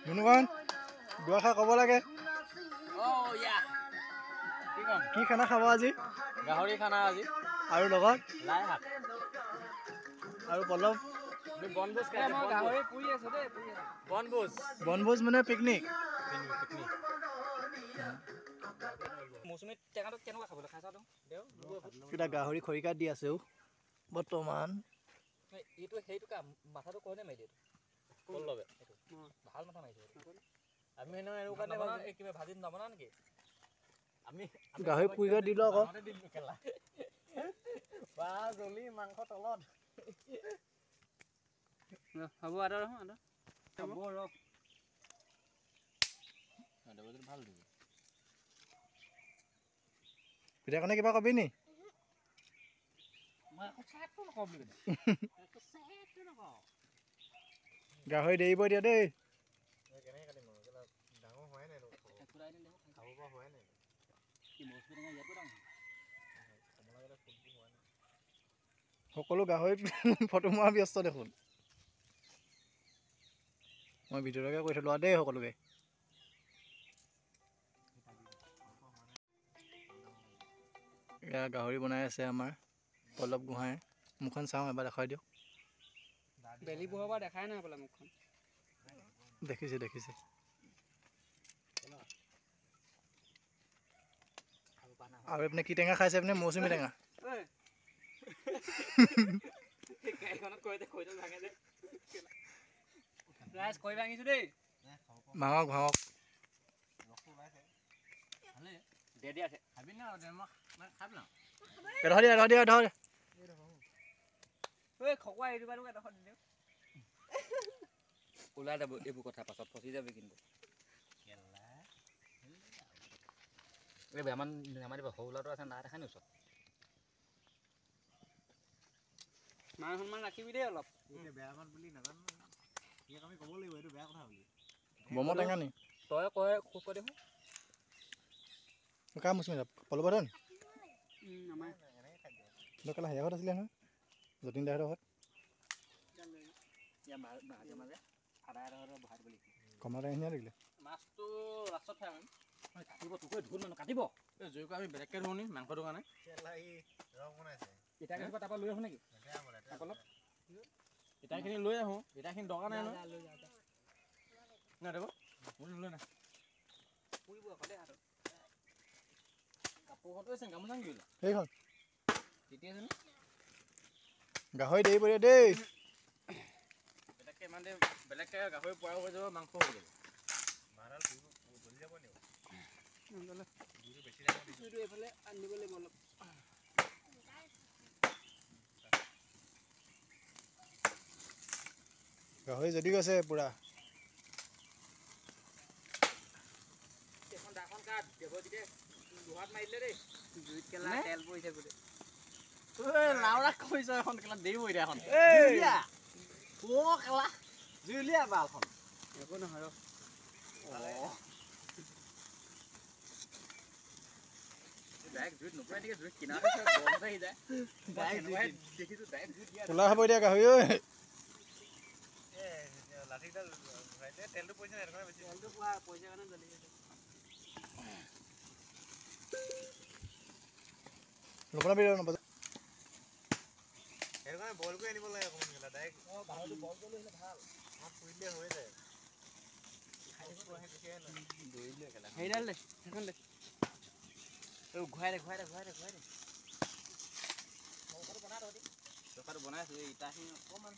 ধুনুকণ দুআষাৰ ক'ব লাগে। কি খানা খাব আজি? গাহৰি খানা আজি। আৰু লগত লাই শাক। আৰু পলৱ বনভোজ খাইছে। গাহৰি পুৰি আছে দেই, বনভোজ। বনভোজ মানে পিকনিক। মৌচুমীত টেঙাটো কেনেকুৱা খাবলৈ খাই চাওঁ কিটা গাহৰি খৰিকাত দি আছে বৰ্তমান। এইটো সেইটো কাম মাথাটো কয়নে মাৰি দিয়ে কল লবে ভাল মাথা মাৰিছে। আমি কিবা ভাজি নবনা নেকি? আমি গাহৰি পুৰিকাত দিলো আকৌ। বা জলি মাংস তলত হ'ব আৰু হ'ব ৰ ভাল দিব। পিঠা কাৰণে কিবা কবি নি? গাহৰি দেৰিব দিয়া দেই। সকলো গাহৰি ফটো মৰা ব্যস্ত দেখোন। মই ভিডিঅ'কে কৈ থলো দেই সকলোকে। এয়া গাহৰি বনাই আছে আমাৰ পল্লৱ গোহাঁই। মুখখন চাওঁ এবাৰ দেখাই দিয়ক। বেলি বহৰ পৰা দেখাই নাই বোলে মুখখন। দেখিছে দেখিছে। আৰু আপুনি কি টেঙা খাইছে? আপুনি মৌচুমী টেঙা। ভাঙক ভাঙক। ওলাই যাব এইবোৰ কথা পাছত ফচি যাবি কিন্তু। এই বেমান নামাৰিব সৰু ল'ৰাটো আছে না দেখাই নি ওচৰত। মান সন্মান ৰাখিবি দেই অলপ। বেয়া মান বুলি নাজানো। ইয়াক আমি ক'ব লাগিব এইটো বেয়া কথা বুলি। বম টেঙা নি? তই কয় খুব কৈ দেখোন। কা মুচমি পলবন আমাৰ কেলা হেৰিয়ত আছিলে নহয় যতীন দাহঁতৰ ঘৰত। কমলা টেঙা নিয়া দেখিলে। মাছটো লাষ্টত খাই কাটিব টুকুৰে ধুল মানুহ কাটিব। জুইকো আমি বেলেগকৈ ধুওঁ নি মাংসটোৰ কাৰণে। ইটাখিনি তাৰপৰা লৈ আহোঁ নেকি? ইটাখিনি লৈ আহোঁ। ইটাখিনি দৰকাৰ নাই নহয়। নাই দেব লৈ নাই পুৰিব আকৌ দেই হাতত। কাপোৰটো আছে গামোচা কি কৰিলা? সেইখন তেতিয়া আছে নে? গাহৰি দেৰি পৰিয়ে দেই। বেলেগকৈ ইমান দেৰি বেলেগকৈ গাহৰি পোৱাও হৈ যাব মাংস হৈ যাব। এইফালে আনিব লাগিব অলপ। গাহৰি যদি গৈছে পুৰা। এখন দাখন কাট দেৱজিতে লোহাত মাৰিলে দেই। জুইত কেলা তেল পৰিছে গোটেই। লাউৰা কৈছ এখন কেলা দেৰি পৰিলে এখন। কেলা জুই উলিয়া বালখন। একো নহয় ৰ। ডাইৰেক্ট জুইত নপৰাই নেকি? জুইত কিনাৰতে গৰমতে আহি যায়। দেখিছোঁ ডাইৰেক্ট জুইত দিয়া। ক'লা হ'ব এতিয়া গাহৰি ঐ। লাঠিডাল তেলটো পৰিছে নাই? তেলটো পোৱা পইচা কাৰণে জ্বলি গৈছে। নবনাবি নবনাবি। সেইটো কাৰণে বইল কৰি আনিব লাগে অকণমান কেলা ডাইৰেক্ট। গাহৰিটো বইল কৰি লৈ আহিলে ভাল। ভাত পুৰিলে হৈ যায়। সেইডাল দে সেইখন দে। ঘূৰাই দে ঘূৰাই দে ঘূৰাই দে ঘূৰাই দে। তৰকাৰীটো বনাই থৈ দি। তৰকাৰীটো বনাই আছোঁ এই ইটাখিনি অকণমান